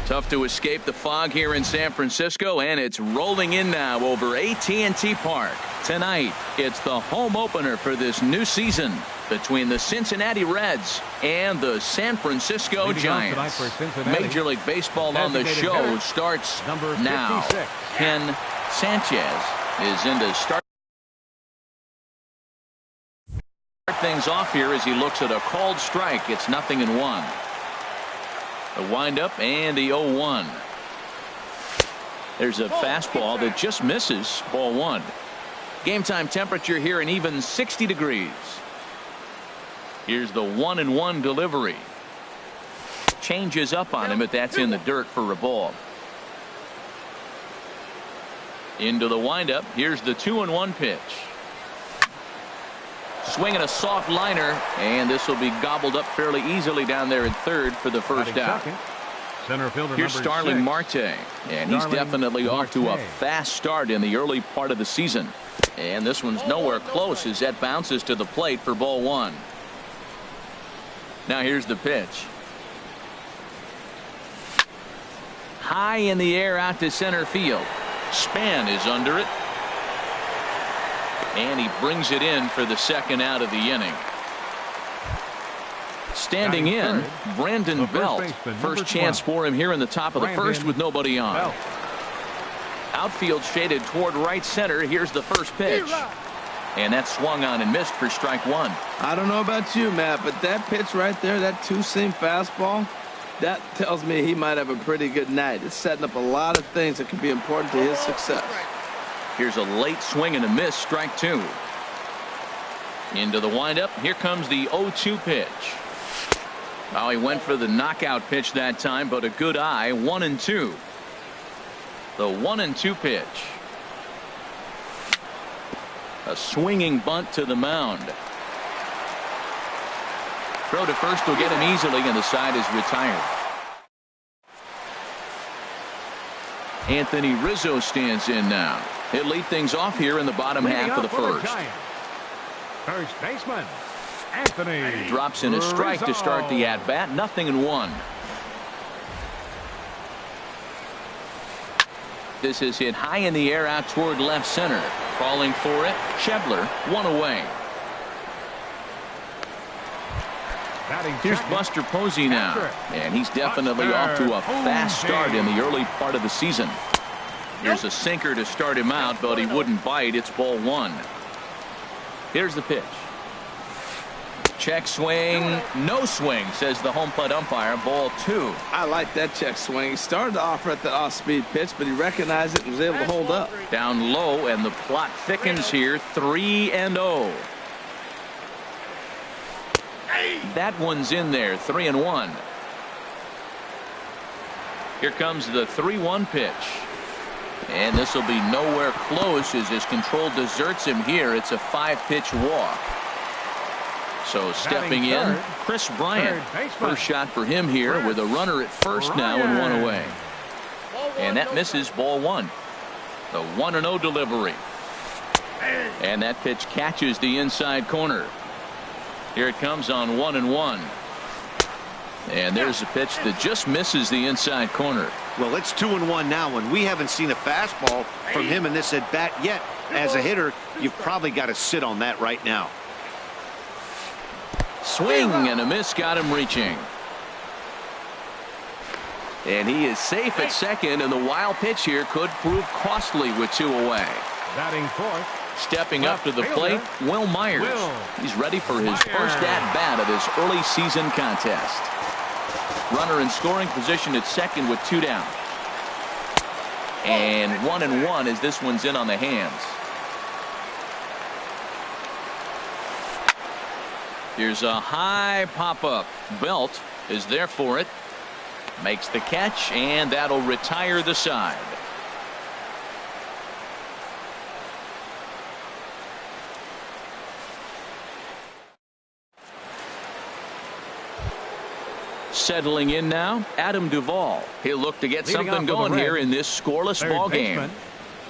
Tough to escape the fog here in San Francisco, and it's rolling in now over AT&T Park. Tonight, it's the home opener for this new season between the Cincinnati Reds and the San Francisco Giants. Major League Baseball on the show starts now. Ken Sanchez is in to start things off here as he looks at a called strike. It's 0-1. The windup and the 0-1. There's a fastball that just misses. Ball one. Game time temperature here an even 60 degrees. Here's the 1-1 delivery. Changes up on him, but that's in the dirt for a ball. Into the windup. Here's the 2-1 pitch. Swinging a soft liner, and this will be gobbled up fairly easily down there at third for the first out. Center fielder Here's Starling Marte, and he's definitely off to a fast start in the early part of the season. And this one's nowhere close as that bounces to the plate for ball one. Now here's the pitch. High in the air out to center field. Span is under it. And he brings it in for the second out of the inning. Standing in, Brandon Belt. First chance for him here in the top of the first with nobody on. Outfield shaded toward right center. Here's the first pitch. And that swung on and missed for strike one. I don't know about you, Matt, but that pitch right there, that two-seam fastball, that tells me he might have a pretty good night. It's setting up a lot of things that can be important to his success. Here's a late swing and a miss, strike two. Into the windup. Here comes the 0-2 pitch. Oh, he went for the knockout pitch that time, but a good eye. 1-2. The 1-2 pitch. A swinging bunt to the mound. Throw to first will get him easily, and the side is retired. Anthony Rizzo stands in now. He'll lead things off here in the bottom half of the first. First baseman Anthony drops in a strike to start the at-bat. 0-1. This is hit high in the air out toward left center. Calling for it. Schebler, one away. Here's Buster Posey now, and he's definitely off to a fast start in the early part of the season. Here's a sinker to start him out, but he wouldn't bite. It's ball one. Here's the pitch. Check swing. No swing, says the home plate umpire. Ball two. I like that check swing. He started to offer at the off-speed pitch, but he recognized it and was able to hold up. Down low, and the plot thickens here. 3-0. That one's in there. 3-1. Here comes the 3-1 pitch. And this will be nowhere close as his control deserts him here. It's a 5-pitch walk. So stepping in, Chris Bryant. First shot for him here with a runner at first now and one away. And that misses. Ball one. The 1-0 delivery. And that pitch catches the inside corner. Here it comes on 1-1. And there's a pitch that just misses the inside corner. Well, it's 2-1 now, and we haven't seen a fastball from him in this at bat yet. As a hitter, you've probably got to sit on that right now. Swing and a miss got him reaching. And he is safe at second, and the wild pitch here could prove costly with two away. Batting fourth. Stepping up to the plate, Will Myers. He's ready for his first at-bat of this early season contest. Runner in scoring position at second with two down. And 1-1 as this one's in on the hands. Here's a high pop-up. Belt is there for it. Makes the catch, and that'll retire the side. Settling in now, Adam Duvall. He'll look to get something going here in this scoreless ball game.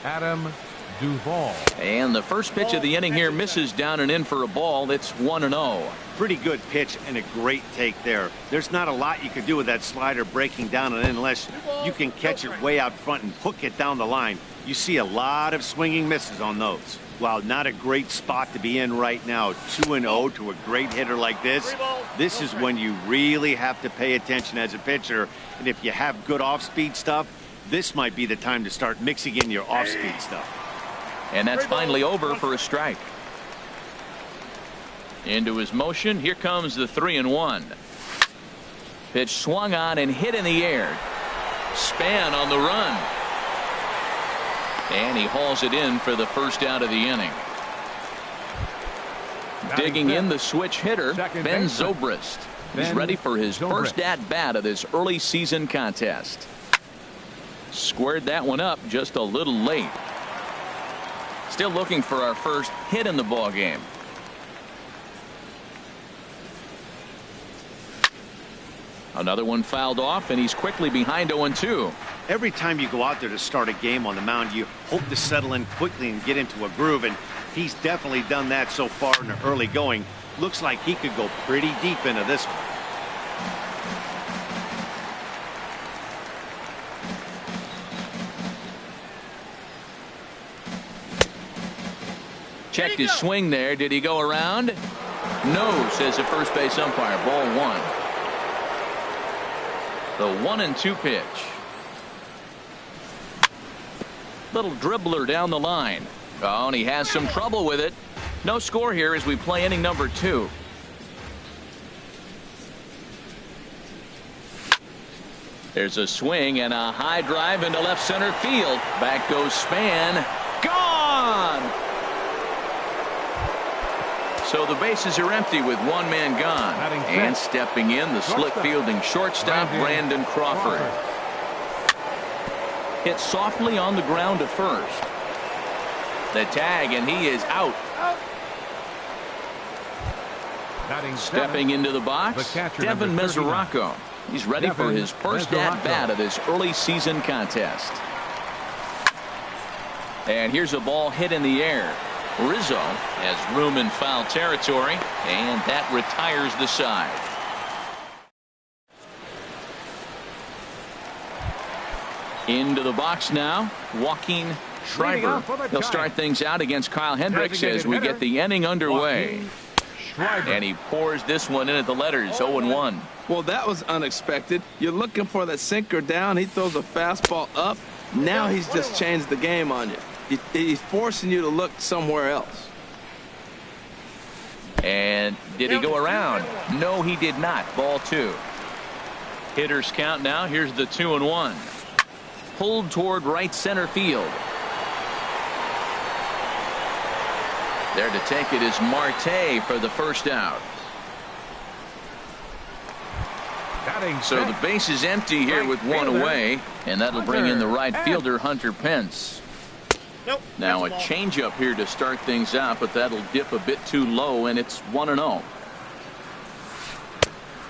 Adam Duvall. And the first pitch of the inning here misses down and in for a ball. It's 1-0. Pretty good pitch and a great take there. There's not a lot you can do with that slider breaking down and in unless you can catch it way out front and hook it down the line. You see a lot of swinging misses on those. While not a great spot to be in right now, 2-0 to a great hitter like this, this is when you really have to pay attention as a pitcher. And if you have good off-speed stuff, this might be the time to start mixing in your off-speed stuff. And that's finally over for a strike. Into his motion. Here comes the 3-1. Pitch swung on and hit in the air. Span on the run. And he hauls it in for the first out of the inning. Digging in the switch hitter, Ben Zobrist. He's ready for his first at-bat of this early season contest. Squared that one up just a little late. Still looking for our first hit in the ball game. Another one fouled off, and he's quickly behind 0-2. Every time you go out there to start a game on the mound, you hope to settle in quickly and get into a groove, and he's definitely done that so far in the early going. Looks like he could go pretty deep into this one. Checked his swing there. Did he go around? No, says the first base umpire. Ball one. The 1-2 pitch. Little dribbler down the line. Oh, and he has some trouble with it. No score here as we play inning number 2. There's a swing and a high drive into left center field. Back goes Span. Gone! So the bases are empty with one man gone. And stepping in, the slick fielding shortstop, Brandon Crawford. Hit softly on the ground to first. The tag, and he is out. Stepping into the box, Devin Mesoraco. He's ready for his first at-bat of this early season contest. And here's a ball hit in the air. Rizzo has room in foul territory, and that retires the side. Into the box now, Joaquin Schreiber. He'll start things out against Kyle Hendricks as we get the inning underway. And he pours this one in at the letters, 0-1. Well, that was unexpected. You're looking for that sinker down. He throws a fastball up. Now he's just changed the game on you. He's forcing you to look somewhere else. And did he go around? No, he did not. Ball 2. Hitters count now. Here's the 2-1. Pulled toward right center field. There to take it is Marte for the first out. So the base is empty here with one away, and that'll bring in the right fielder, Hunter Pence. Now a changeup here to start things out, but that'll dip a bit too low, and it's 1-0.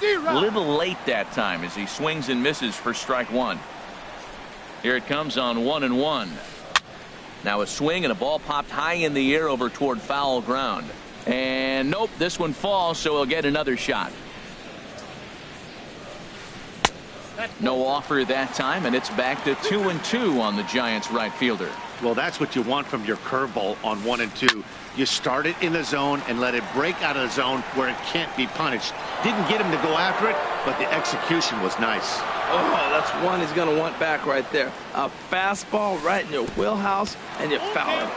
A little late that time as he swings and misses for strike one. Here it comes on 1-1. Now a swing and a ball popped high in the air over toward foul ground. And nope, this one falls, so he'll get another shot. No offer that time, and it's back to 2-2 on the Giants right fielder. Well, that's what you want from your curveball on 1 and 2. You start it in the zone and let it break out of the zone where it can't be punished. Didn't get him to go after it, but the execution was nice. Oh, that's one he's going to want back right there. A fastball right in your wheelhouse, and you foul him.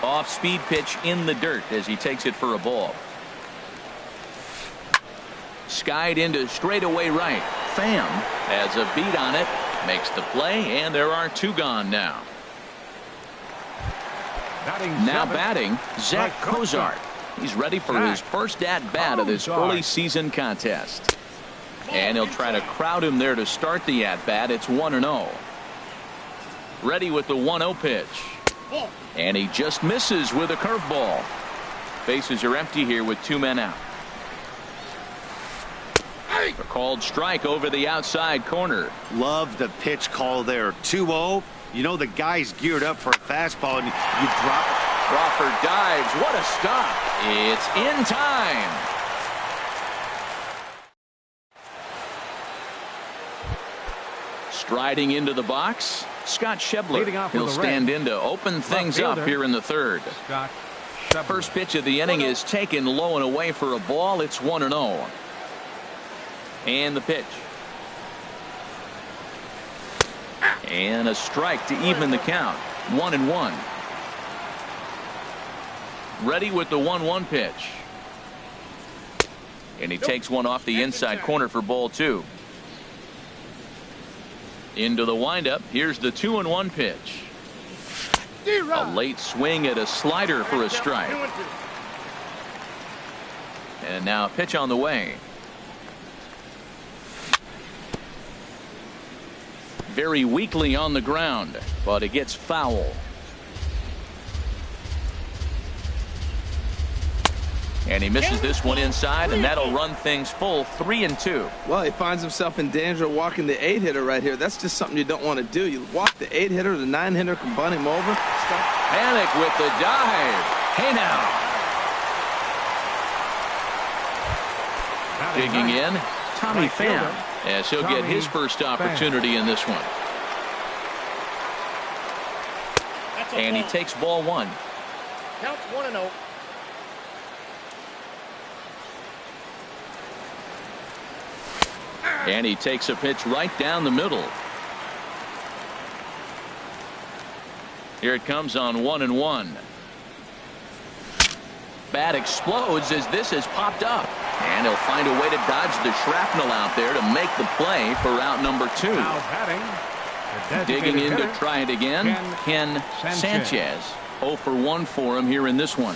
Off-speed pitch in the dirt as he takes it for a ball. Skied into straightaway right. Pham has a beat on it, makes the play, and there are two gone now. Now batting, Zach Cozart. He's ready for his first at-bat of this early season contest. And he'll try to crowd him there to start the at-bat. It's 1-0. Ready with the 1-0 pitch. And he just misses with a curveball. Bases are empty here with two men out. A called strike over the outside corner. Love the pitch call there. 2-0. You know the guy's geared up for a fastball, and you drop it. Crawford dives. What a stop. It's in time. Striding into the box, Scott Schebler. He'll stand in to open things up here in the third. First pitch of the inning is taken low and away for a ball. It's 1-0. And the pitch. And a strike to even the count. 1-1. Ready with the 1-1 pitch. And he takes one off the inside corner for ball 2. Into the windup. Here's the 2-1 pitch. A late swing at a slider for a strike. And now a pitch on the way. Very weakly on the ground, but it gets foul. And he misses this one inside, and that'll run things full 3-2. Well, he finds himself in danger of walking the 8-hitter right here. That's just something you don't want to do. You walk the 8-hitter, the 9-hitter can bunt him over. Panic with the dive. Hey now. Digging in, Tommy Pham, as he'll get his first opportunity in this one. And he takes ball 1. Counts 1-0. And he takes a pitch right down the middle. Here it comes on 1-1. Bat explodes as this has popped up. And he'll find a way to dodge the shrapnel out there to make the play for out number 2. Digging in to try it again, Ken Sanchez. 0 for 1 for him here in this one.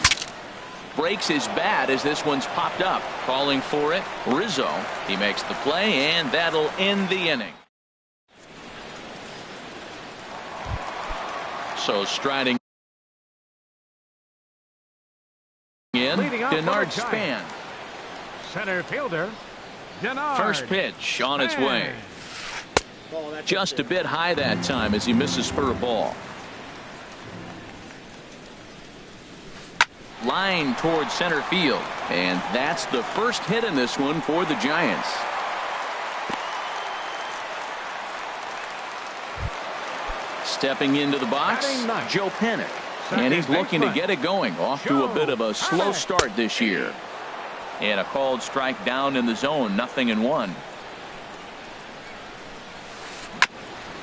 Breaks his bat as this one's popped up. Calling for it, Rizzo. He makes the play, and that'll end the inning. So striding in, Denard Span. Center fielder, Denard. First pitch on its way. Just a bit high that time as he misses for a ball. Line towards center field, and that's the first hit in this one for the Giants. Stepping into the box, Joe Panic, and he's looking to get it going. Off to a bit of a slow start this year. And a called strike down in the zone, 0-1.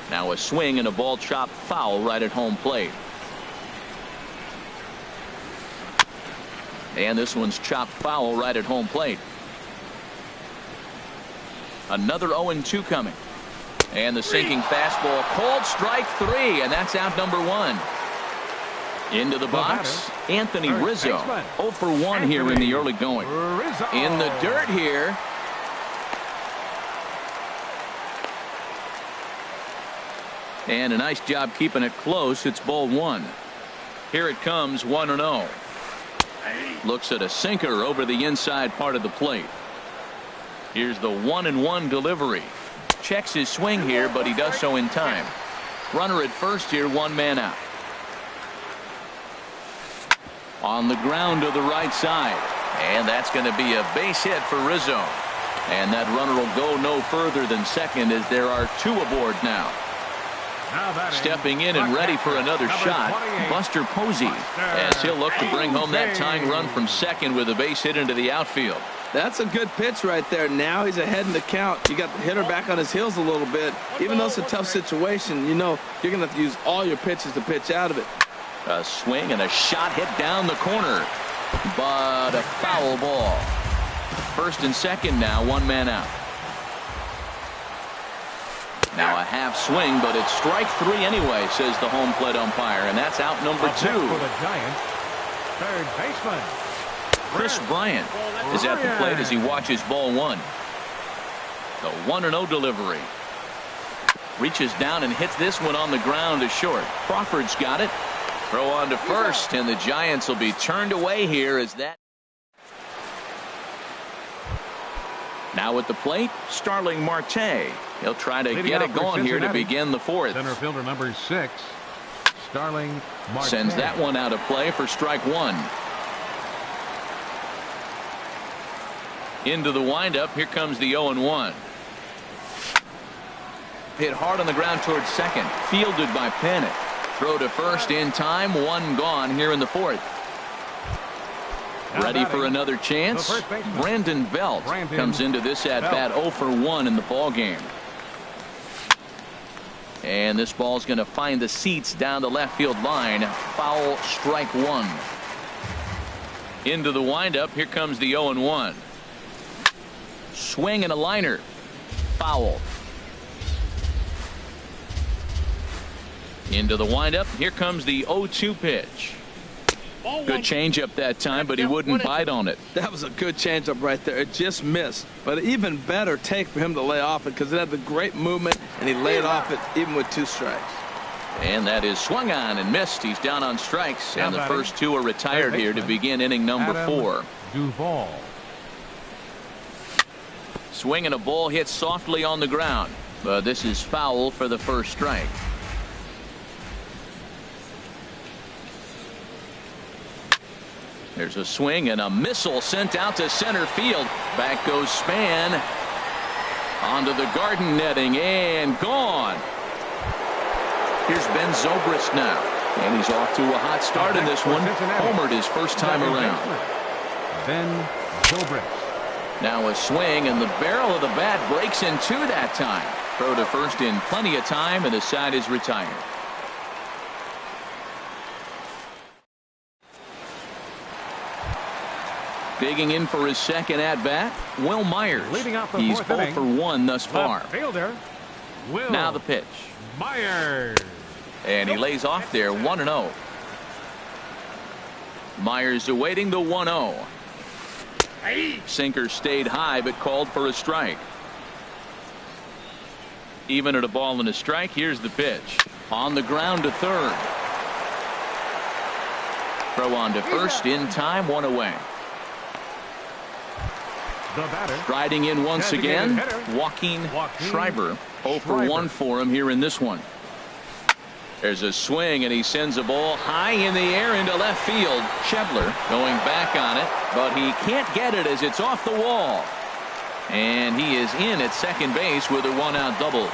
Now a swing and a ball chopped foul right at home plate. And this one's chopped foul right at home plate. Another 0-2 coming. And the sinking fastball, called strike 3, and that's out number 1. Into the box, Anthony Rizzo. 0 for 1 here in the early going. In the dirt here. And a nice job keeping it close. It's ball 1. Here it comes, 1-0. Looks at a sinker over the inside part of the plate. Here's the 1-1 delivery. Checks his swing here, but he does so in time. Runner at first here, 1 man out. On the ground to the right side. And that's going to be a base hit for Rizzo. And that runner will go no further than second as there are 2 aboard now. Stepping in and ready for another shot, Buster Posey, as he'll look to bring home that tying run from second with a base hit into the outfield. That's a good pitch right there. Now he's ahead in the count. You got the hitter back on his heels a little bit. Even though it's a tough situation, you know you're going to have to use all your pitches to pitch out of it. A swing and a shot hit down the corner, but a foul ball. First and second now, 1 man out. Now a half swing, but it's strike 3 anyway, says the home plate umpire, and that's out number 2. For the Giants, third baseman Chris Bryant is at the plate as he watches ball 1. The 1-0 delivery. Reaches down and hits this one on the ground to short. Crawford's got it. Throw on to first, and the Giants will be turned away here as that. Now at the plate, Starling Marte. He'll try to Leading get off it for going here to Cincinnati, begin the fourth. Center fielder number 6, Starling Marte. Sends that one out of play for strike one. Into the windup. Here comes the 0-1. Hit hard on the ground towards second. Fielded by Panic. Throw to first in time. One gone here in the fourth. Ready for another chance. Brandon Belt comes into this at bat 0 for 1 in the ball game. And this ball's going to find the seats down the left field line. Foul, strike one. Into the windup. Here comes the 0-1. Swing and a liner. Foul. Into the windup. Here comes the 0-2 pitch. Good changeup that time, but he wouldn't bite on it. That was a good changeup right there. It just missed. But even better take for him to lay off it because it had the great movement, and he laid off it even with 2 strikes. And that is swung on and missed. He's down on strikes, and the first 2 are retired here to begin inning number 4. Duvall. Swing and a ball hit softly on the ground, but this is foul for the first strike. There's a swing and a missile sent out to center field. Back goes Span. Onto the garden netting and gone. Here's Ben Zobrist now. And he's off to a hot start in this one. Homered his first time around. Ben Zobrist. Now a swing, and the barrel of the bat breaks in 2 that time. Throw to first in plenty of time, and the side is retired. Digging in for his second at bat, Will Myers. Leading off the He's fourth 0 inning. for 1 thus far. Left fielder Will Now the pitch. Myers. And he lays off there 1-0. Myers awaiting the 1-0. Sinker stayed high but called for a strike. Even at a ball and a strike. Here's the pitch. On the ground to third. Throw on to first in time. 1 away. The batter. Riding in once again, Designated hitter, Joaquin Joaquin Schreiber. 0 for 1 for him here in this one. There's a swing, and he sends a ball high in the air into left field. Schebler going back on it, but he can't get it as it's off the wall. And he is in at second base with a 1-out double.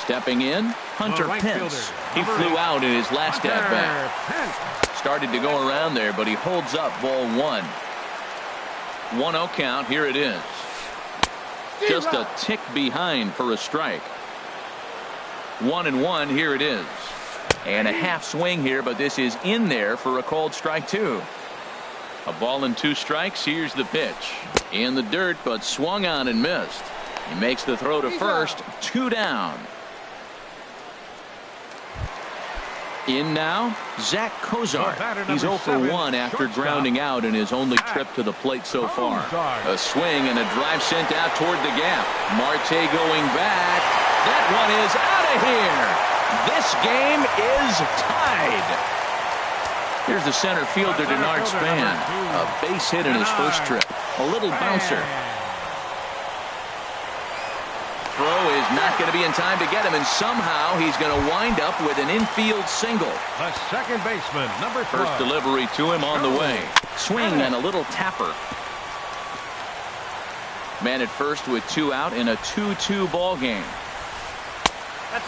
Stepping in, Hunter right Pence. fielder, He flew out in his last at bat. Pence. Started to go around there, but he holds up ball 1. 1-0 count. Here it is. Just a tick behind for a strike. 1-1. Here it is. And a half swing here, but this is in there for a called strike 2. A ball and 2 strikes. Here's the pitch. In the dirt, but swung on and missed. He makes the throw to first. 2 down. In now, Zach Kozar. He's 0 for 1 after grounding out in his only trip to the plate so far. A swing and a drive sent out toward the gap. Marte going back. That one is out of here. This game is tied. Here's the center fielder, Denard Span. A base hit in his first trip. A little bouncer. Throw is not going to be in time to get him, and somehow he's going to wind up with an infield single. The second baseman, number 12. First delivery to him on the way. Swing and a little tapper. Man at first with 2 out in a 2-2 ball game.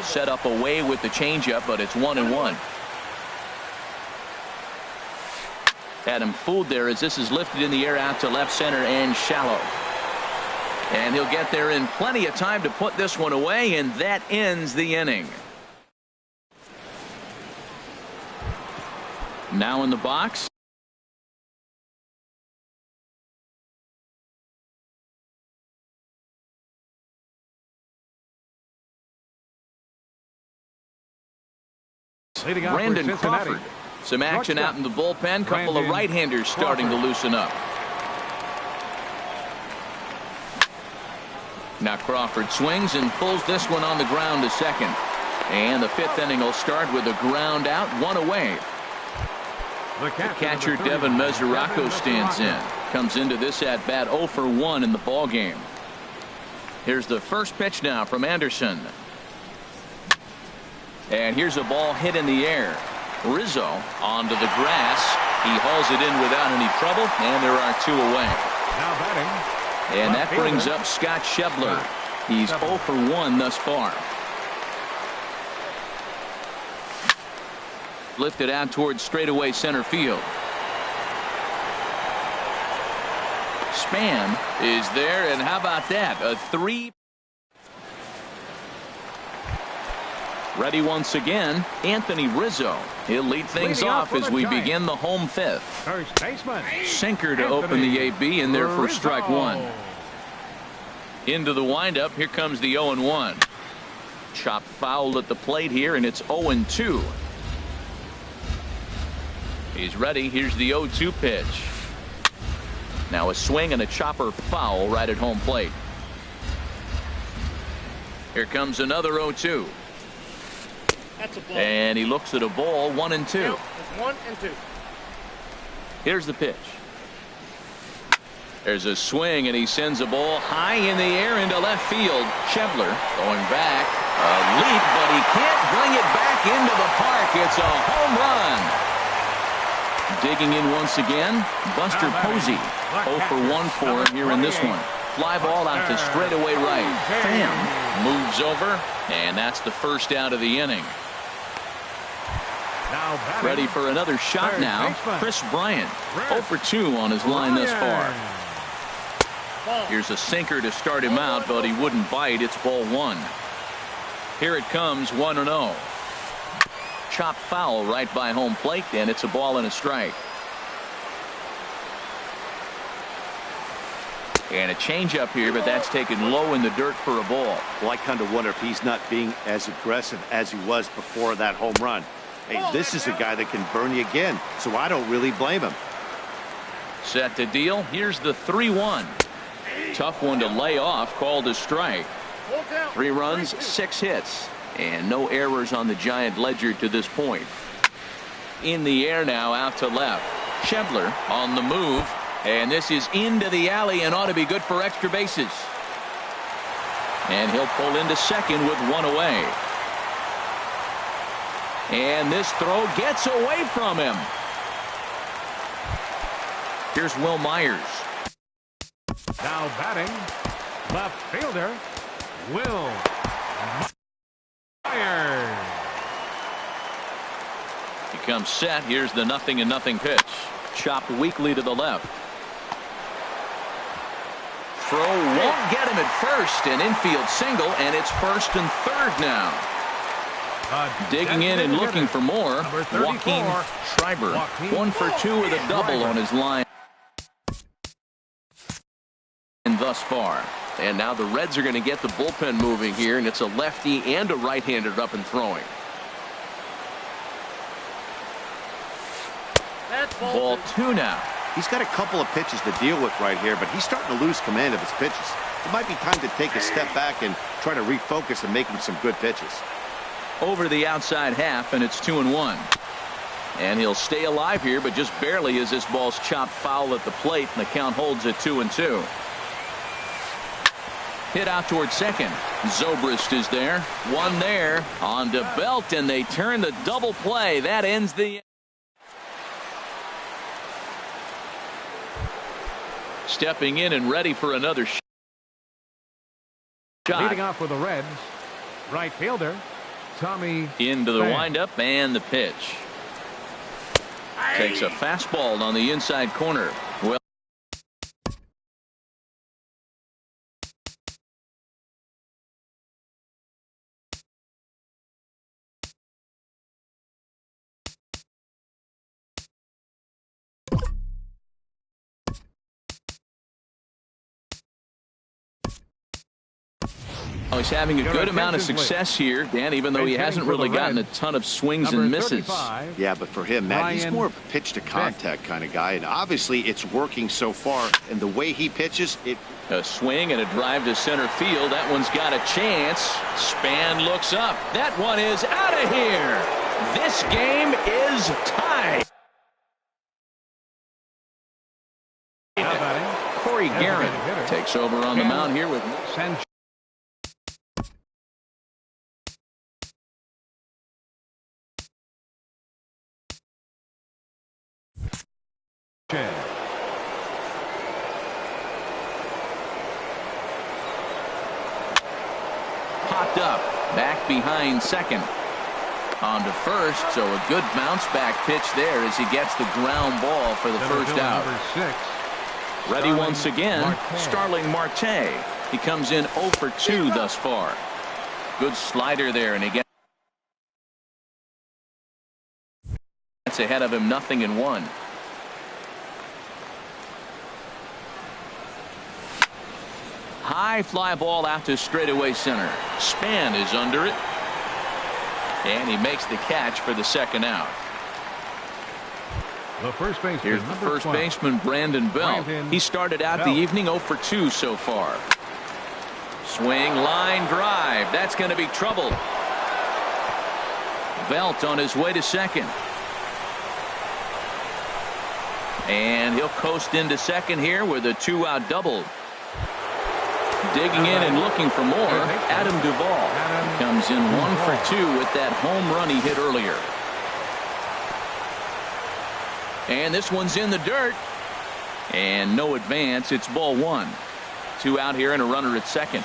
Set up away with the changeup, but it's 1-1. Had him fooled there as this is lifted in the air out to left center and shallow. And he'll get there in plenty of time to put this one away, and that ends the inning. Now in the box. Brandon Crawford. Some action out in the bullpen. Couple of right-handers starting to loosen up. Now Crawford swings and pulls this one on the ground to second. And the 5th inning will start with a ground out, 1 away. The catcher Devin Mesoraco stands in. Comes into this at bat 0 for 1 in the ball game. Here's the first pitch now from Anderson. And here's a ball hit in the air. Rizzo onto the grass. He hauls it in without any trouble, and there are 2 away. Now batting. And that brings up Scott Schebler. He's 0 for 1 thus far. Lifted out towards straightaway center field. Span is there, and how about that? A 3. Ready once again, Anthony Rizzo. He'll lead things off as we begin the home 5th. First baseman. Sinker to open the AB, and there for strike 1. Into the windup. Here comes the 0-1. Chopped foul at the plate here, and it's 0-2. He's ready. Here's the 0-2 pitch. Now a swing and a chopper foul right at home plate. Here comes another 0-2. That's a ball. And he looks at a ball, 1-2. Count is 1-2. Here's the pitch. There's a swing, and he sends a ball high in the air into left field. Schebler going back. A leap, but he can't bring it back into the park. It's a home run. Digging in once again, Buster Posey. 0 for 1 for him here in this one. Fly ball out to straightaway right. Pham moves over, and that's the first out of the inning. Ready for another shot now. Chris Bryant. 0 for 2 on his line thus far. Here's a sinker to start him out, but he wouldn't bite. It's ball 1. Here it comes, 1-0. Chop foul right by home plate, and it's a ball and a strike. And a changeup here, but that's taken low in the dirt for a ball. Well, I kind of wonder if he's not being as aggressive as he was before that home run. Hey, this is a guy that can burn you again, so I don't really blame him. Set to deal. Here's the 3-1. Tough one to lay off, called a strike. 3 runs, 6 hits, and no errors on the Giant ledger to this point. In the air now, out to left. Schebler on the move, and this is into the alley and ought to be good for extra bases. And he'll pull into second with 1 away. And this throw gets away from him. Here's Will Myers. Now batting, left fielder, Will Myers. He comes set. Here's the 0-0 pitch. Chopped weakly to the left. Throw won't get him at first. An infield single, and it's 1st and 3rd now. Digging in and looking for more. Joaquin Schreiber. 1 for 2 with a double on his line. And thus far. And now the Reds are going to get the bullpen moving here, and it's a lefty and a right-hander up and throwing. That's Ball 2 now. He's got a couple of pitches to deal with right here, but he's starting to lose command of his pitches. It might be time to take a step back and try to refocus and making some good pitches. Over the outside half, and it's 2-1. And he'll stay alive here, but just barely as this ball's chopped foul at the plate, and the count holds at 2-2. Hit out towards second. Zobrist is there. 1 there. On to Belt, and they turn the double play. That ends the... Stepping in and ready for another shot. Leading off for the Reds, right fielder, Tommy Into the Pham. windup and the pitch. Takes a fastball on the inside corner. Well, he's having a good amount of success here, Dan, even though he hasn't really gotten a ton of swings and misses. Yeah, but for him, Matt, he's more of a pitch to contact kind of guy, and obviously it's working so far, and the way he pitches it. A swing and a drive to center field. That one's got a chance. Span looks up. That one is out of here. This game is tied. Takes over on the mound here with Sanchez. popped up. Back behind second. On to first, so a good bounce back pitch there as he gets the ground ball for the first out. Ready once again, Starling Marte. He comes in 0 for 2 thus far. Good slider there, and he gets ahead of him, 0-1. High fly ball out to straightaway center. Span is under it. And he makes the catch for the second out. The first baseman, here's the first baseman, Brandon Belt. He started out the evening 0 for 2 so far. Swing, line drive. That's going to be trouble. Belt on his way to second. And he'll coast into second here with a 2-out double. Digging in and looking for more, Adam Duvall comes in 1 for 2 with that home run he hit earlier. And this one's in the dirt. And no advance. It's ball 1. 2 out here and a runner at second.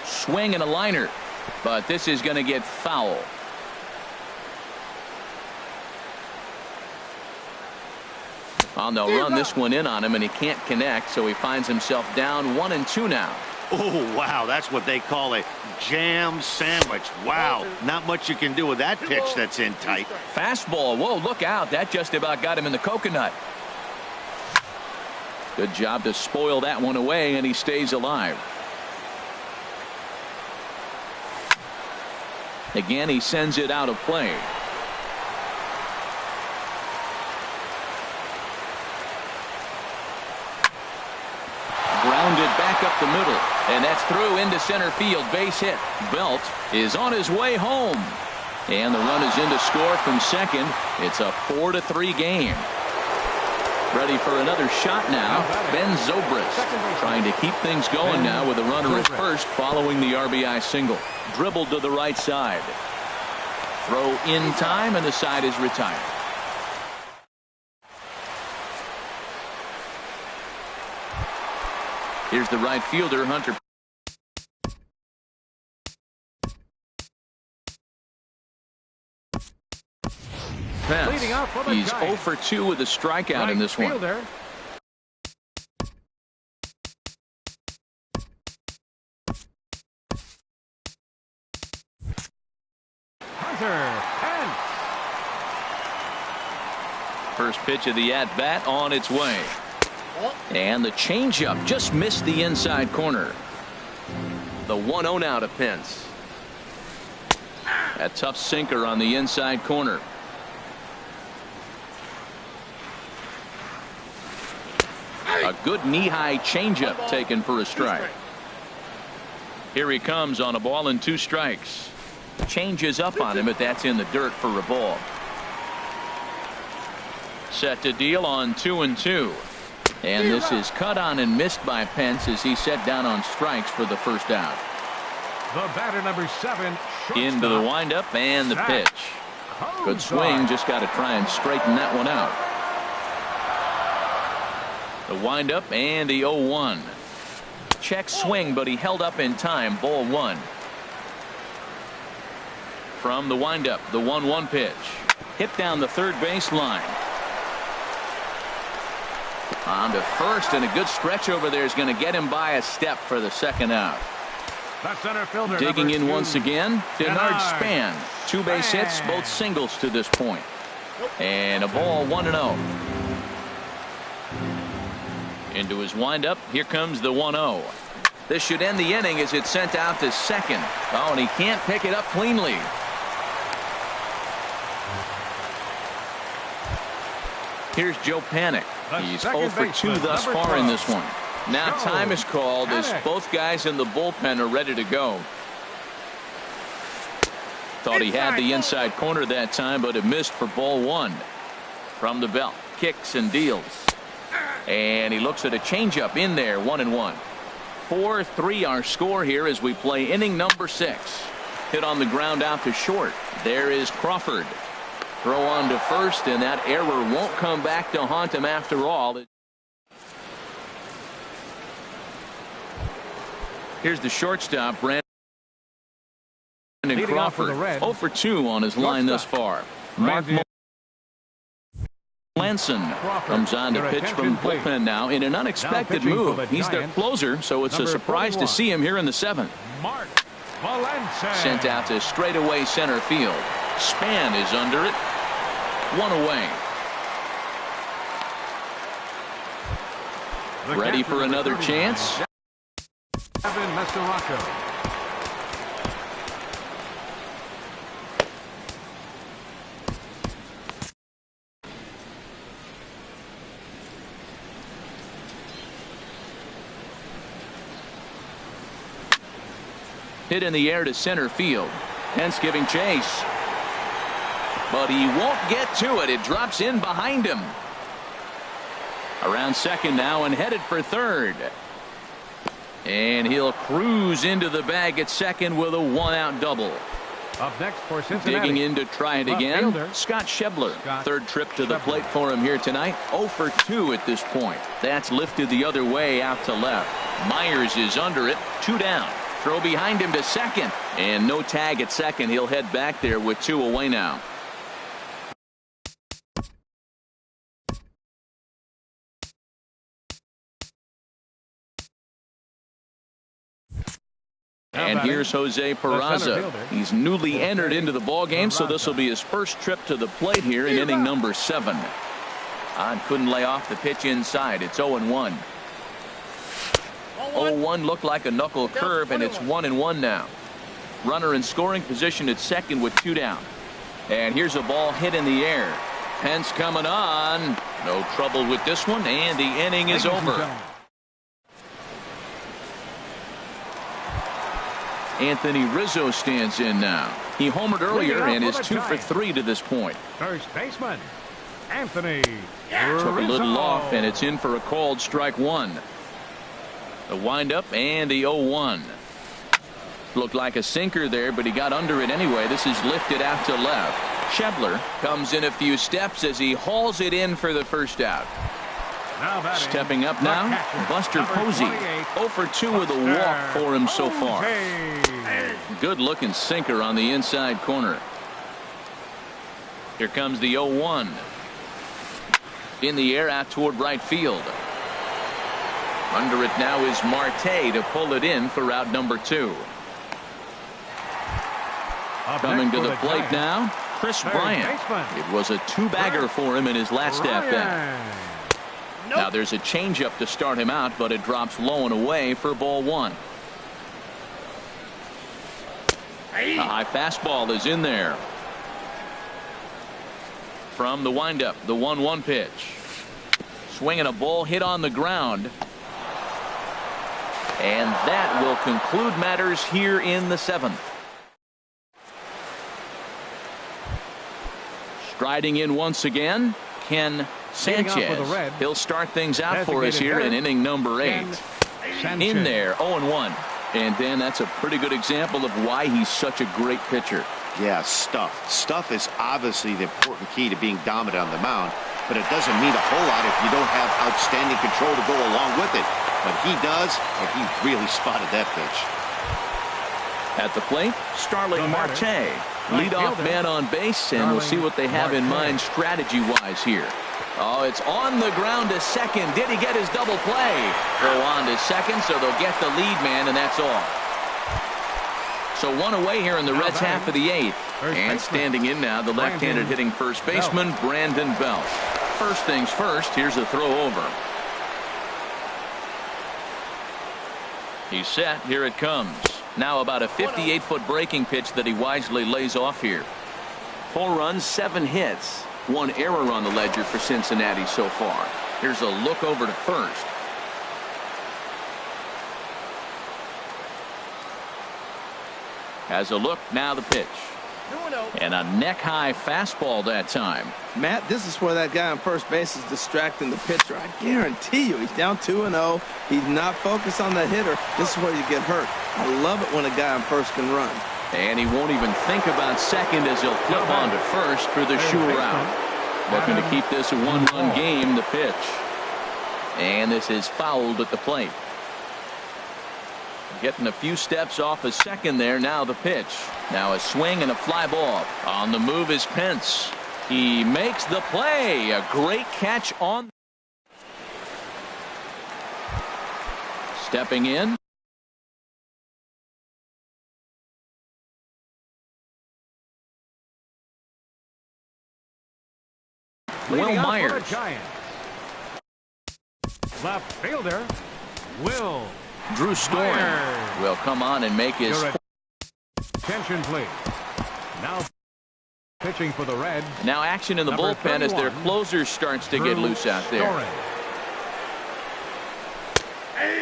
Swing and a liner. But this is going to get foul. Oh, they'll run this one in on him, and he can't connect, so he finds himself down 1-2 now. Oh, wow, that's what they call a jam sandwich. Wow, not much you can do with that pitch that's in tight. Fastball. Whoa, look out. That just about got him in the coconut. Good job to spoil that one away, and he stays alive. Again, he sends it out of play. Grounded back up the middle, and that's through into center field. Base hit. Belt is on his way home, and the run is in to score from second. It's a 4-3 game. Ready for another shot now. Ben Zobrist trying to keep things going now with a runner at first following the RBI single. Dribbled to the right side. Throw in time, and the side is retired. Here's the right fielder, Hunter. Pence. He's 0 for 2 with a strikeout in this one. First pitch of the at-bat on its way. And the changeup just missed the inside corner. The 1-0 now to Pence. A tough sinker on the inside corner. A good knee-high changeup taken for a strike. Here he comes on a ball and 2 strikes. Changes up on him, but that's in the dirt for a ball. Set to deal on 2-2. And this is cut on and missed by Pence as he set down on strikes for the first out. The batter, number 7, into the windup and the pitch. Good swing, just got to try and straighten that one out. The windup and the 0-1. Check swing, but he held up in time. Ball 1. From the windup, the 1-1 pitch. Hit down the third base line. On to first, and a good stretch over there is going to get him by a step for the second out. The center fielder, digging in 2. once again, Denard Span. 2 base hits, both singles to this point. And a ball 1-0. Into his windup, here comes the 1-0. This should end the inning as it's sent out to second. Oh, and he can't pick it up cleanly. Here's Joe Panik. He's 0 for 2 thus far in this one. Now time is called as both guys in the bullpen are ready to go. Thought he had the inside corner that time, but it missed for ball 1. From the belt, kicks and deals. And he looks at a changeup in there, 1-1. 4-3 our score here as we play inning number 6. Hit on the ground out to short. There is Crawford. Throw on to first, and that error won't come back to haunt him after all. Here's the shortstop, Brandon Crawford. 0 for 2 on his line thus far. Mark Melanson comes on to pitch from the bullpen now in an unexpected move. He's their closer, so it's a surprise to see him here in the 7th. Sent out to straightaway center field. Span is under it. 1 away. Ready for another chance. Hit in the air to center field. Pence giving chase. But he won't get to it. It drops in behind him. Around second now and headed for third. And he'll cruise into the bag at second with a 1-out double. Up next for Cincinnati. Digging in to try it again. Fielder. Scott Schebler. Third trip to the plate for him here tonight. 0 for 2 at this point. That's lifted the other way out to left. Myers is under it. 2 down. Throw behind him to second. And no tag at second. He'll head back there with 2 away now. And here's Jose Peraza. He's newly entered into the ballgame, so this will be his first trip to the plate here in inning number 7. Couldn't lay off the pitch inside. It's 0-1. 0-1 looked like a knuckle curve, and it's 1-1 now. Runner in scoring position at second with 2 down. And here's a ball hit in the air. Pence coming on. No trouble with this one, and the inning is over. Anthony Rizzo stands in now. He homered earlier and is 2 for 3 to this point. First baseman, Anthony Took a little off, and it's in for a called strike 1. The windup and the 0-1. Looked like a sinker there, but he got under it anyway. This is lifted out to left. Schebler comes in a few steps as he hauls it in for the first out. Stepping up now, Buster Posey. 0 for 2 with a walk for him so far. Good looking sinker on the inside corner. Here comes the 0-1. In the air out toward right field. Under it now is Marte to pull it in for out number 2. Coming to the plate now, Chris Bryant. It was a 2-bagger for him in his last at-bat. Now there's a changeup to start him out, but it drops low and away for ball 1. A high fastball is in there. From the windup, the 1-1 pitch. Swinging a ball hit on the ground. And that will conclude matters here in the 7th. Striding in once again, Ken Sanchez. He'll start things out for us here in inning number 8. In there, 0-1. And Dan, that's a pretty good example of why he's such a great pitcher. Yeah, stuff. Stuff is obviously the important key to being dominant on the mound, but it doesn't mean a whole lot if you don't have outstanding control to go along with it. But he does, and he really spotted that pitch. At the plate, Starling Marte. Leadoff man on base, and we'll see what they have in mind strategy-wise here. Oh, it's on the ground to second. Did he get his double play? Throw on to second, so they'll get the lead man, and that's all. So 1 away here in the Reds' half of the 8th. And standing in now, the left-handed hitting first baseman, Brandon Belt. First things first, here's a throw over. He's set. Here it comes. Now about a 58-foot breaking pitch that he wisely lays off here. 4 runs, 7 hits. 1 error on the ledger for Cincinnati so far. Here's a look over to first. Has a look, now the pitch. 2-0. And a neck-high fastball that time. Matt, this is where that guy on first base is distracting the pitcher. I guarantee you he's down 2-0. He's not focused on the hitter. This is where you get hurt. I love it when a guy on first can run. And he won't even think about second as he'll flip on to first for the sure out. Looking to keep this a one-run game, the pitch. And this is fouled at the plate. Getting a few steps off a second there. Now the pitch. Now a swing and a fly ball. On the move is Pence. He makes the play. A great catch on. Stepping in. Will Myers. Left fielder, Will. Drew Story will come on and make his. Attention, please. Now pitching for the Reds. Now action in the Number bullpen as their 31, closer starts to get loose out there.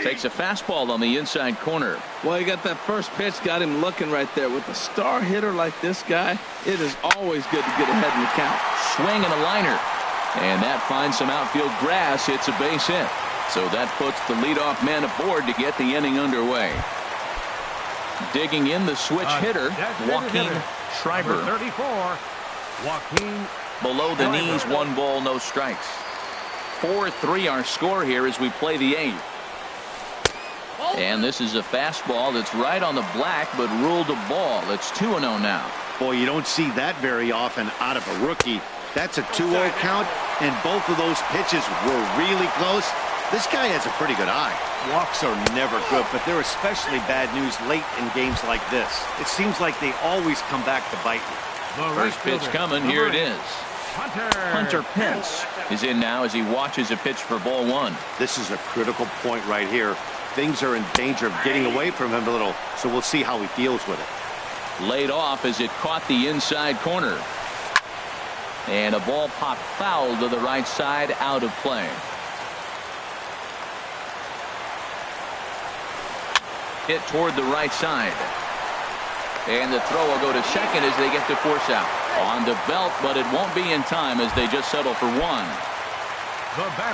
Takes a fastball on the inside corner. Well, he got that first pitch, got him looking right there. With a star hitter like this guy, it is always good to get ahead in the count. Swing and a liner. And that finds some outfield grass. It's a base hit. So that puts the leadoff man aboard to get the inning underway. Digging in the switch hitter, Joaquin Schreiber. 34, Joaquin. Below the knees, 1 ball, no strikes. 4-3 our score here as we play the 8th. And this is a fastball that's right on the black but ruled a ball. It's 2-0 now. Boy, you don't see that very often out of a rookie. That's a 2-0 count, and both of those pitches were really close. This guy has a pretty good eye. Walks are never good, but they're especially bad news late in games like this. It seems like they always come back to bite you. First pitch coming. Here it is. Hunter Pence is in now as he watches a pitch for ball 1. This is a critical point right here. Things are in danger of getting away from him a little, so we'll see how he deals with it. Laid off as it caught the inside corner. And a ball popped foul to the right side, out of play. Hit toward the right side. And the throw will go to second as they get the force out. On the belt, but it won't be in time as they just settle for 1.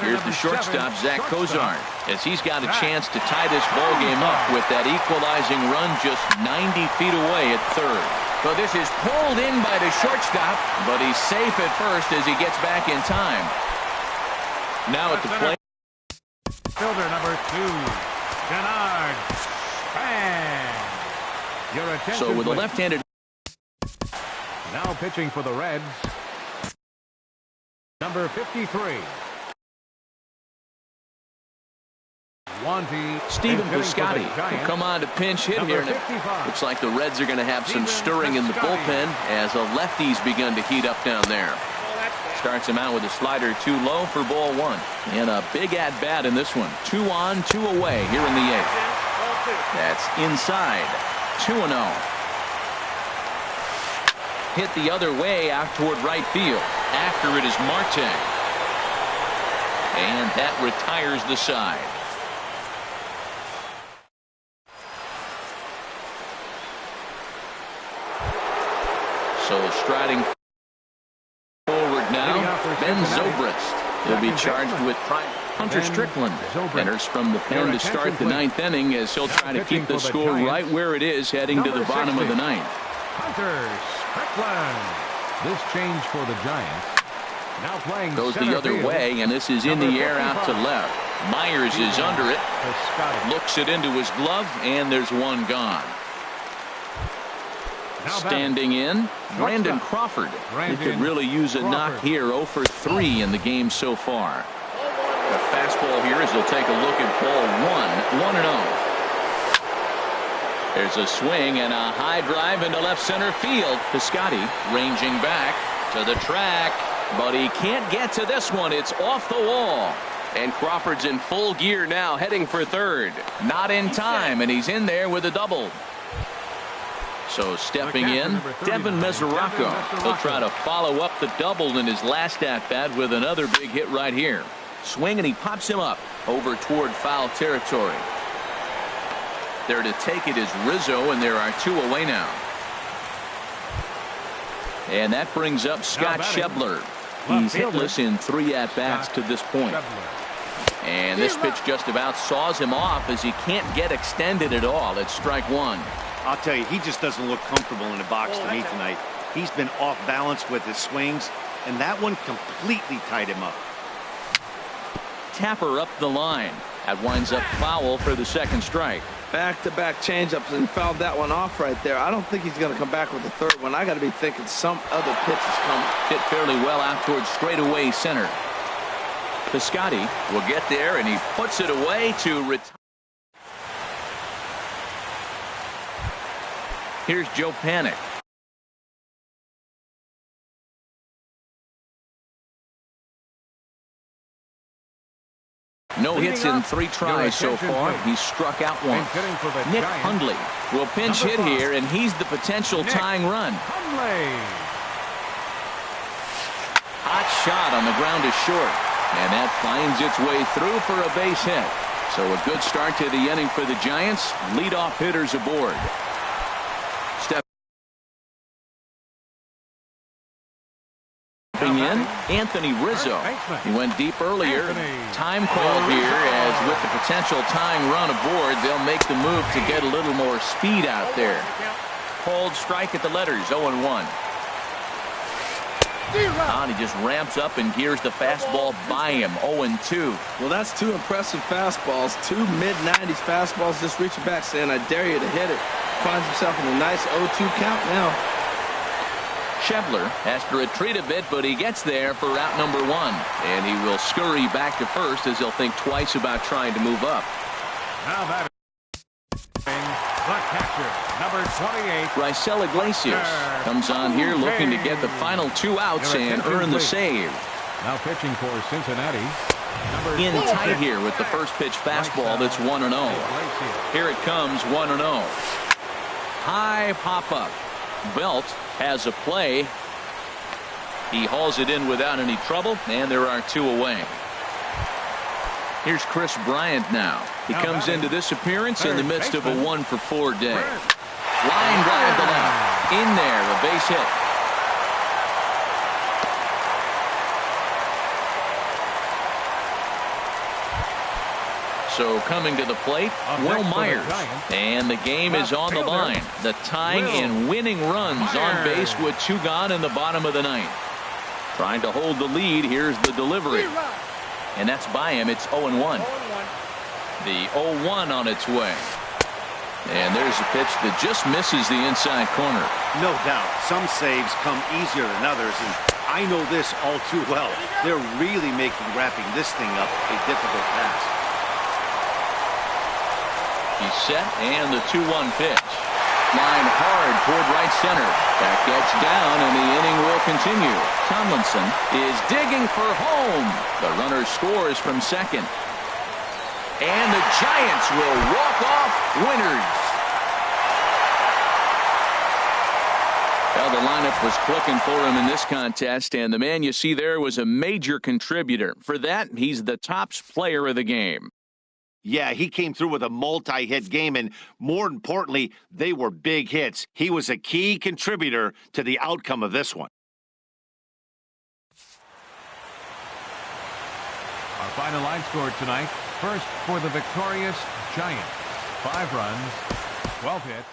Here's the shortstop, Zach Cozart, as he's got a chance to tie this ball game up with that equalizing run just 90 feet away at third. So this is pulled in by the shortstop, but he's safe at first as he gets back in time. Now at the plate. Fielder number 2, Denard. Bang! Your attention, So with a please. left-handed. Now pitching for the Reds, number 53. Stephen Piscotty will come on to pinch hit here. Looks like the Reds are going to have some stirring in the bullpen as a lefty's begun to heat up down there. Starts him out with a slider too low for ball 1. And a big at-bat in this one. 2 on, 2 away here in the 8th. That's inside. 2-0. Hit the other way out toward right field. After it is Marte. And that retires the side. So striding forward now, Ben Zobrist. He'll be charged with prime. Hunter Strickland enters from the pen to start the 9th inning as he'll try to keep the score right where it is heading to the bottom of the 9th. Hunter Strickland. This change for the Giants. Now playing goes the other way, and this is in the air out to left. Myers is under it. Looks it into his glove, and there's 1 gone. Standing in, Brandon Crawford. He could really use a knock here. 0 for 3 in the game so far. The fastball here as he'll take a look at ball 1, 1-0. There's a swing and a high drive into left center field. Piscotty ranging back to the track, but he can't get to this one. It's off the wall. And Crawford's in full gear now, heading for third. Not in time, and he's in there with a double. So stepping in, Devin Mesoraco. He'll try to follow up the double in his last at-bat with another big hit right here. Swing, and he pops him up over toward foul territory. There to take it is Rizzo, and there are 2 away now. And that brings up Scott Schebler. He's hitless in 3 at-bats to this point. And this pitch just about saws him off as he can't get extended at all. It's strike 1. I'll tell you, he just doesn't look comfortable in the box to me tonight. He's been off balance with his swings, and that one completely tied him up. Tapper up the line. That winds up foul for the second strike. Back-to-back changeups, and he fouled that one off right there. I don't think he's going to come back with the third one. I got to be thinking some other pitch is coming. Hit fairly well out towards straightaway center. Piscotty will get there, and he puts it away to retire. Here's Joe Panik. No hits in 3 tries so far. He's struck out once. Nick Hundley will pinch hit here, and he's the potential tying run. Hot shot on the ground is short, and that finds its way through for a base hit. So a good start to the inning for the Giants. Leadoff hitters aboard. In Anthony Rizzo. He went deep earlier. Time call here, as with the potential tying run aboard, they'll make the move to get a little more speed out there. Cold strike at the letters, 0-1. And he just ramps up and gears the fastball by him, 0-2. Well, that's 2 impressive fastballs. 2 mid-90s fastballs just reaching back, saying, I dare you to hit it. Finds himself in a nice 0-2 count now. Schebler has to retreat a bit, but he gets there for route number 1. And he will scurry back to first as he'll think twice about trying to move up. Now that is the catcher, number 28. Raisel Iglesias comes on here looking to get the final 2 outs and earn the save. Now pitching for Cincinnati. In tight here with the first pitch fastball that's 1-0. Here it comes, 1-0. High pop-up. Belt has a play. He hauls it in without any trouble, and there are 2 away. Here's Chris Bryant now. He comes into this appearance in the midst of a 1-for-4 day. Line drive to left. In there, a base hit. So coming to the plate, Will Myers. And the game is on the line. The tying and winning runs on base with 2 gone in the bottom of the 9th. Trying to hold the lead. Here's the delivery. And that's by him. It's 0-1. The 0-1 on its way. And there's a pitch that just misses the inside corner. No doubt. Some saves come easier than others, and I know this all too well. They're really making wrapping this thing up a difficult task. He's set, and the 2-1 pitch. Line hard toward right center. That gets down, and the inning will continue. Tomlinson is digging for home. The runner scores from second. And the Giants will walk off winners. Well, the lineup was clicking for him in this contest, and the man you see there was a major contributor. For that, he's the tops player of the game. Yeah, he came through with a multi-hit game, and more importantly, they were big hits. He was a key contributor to the outcome of this one. Our final line score tonight. First for the victorious Giants. 5 runs, 12 hits.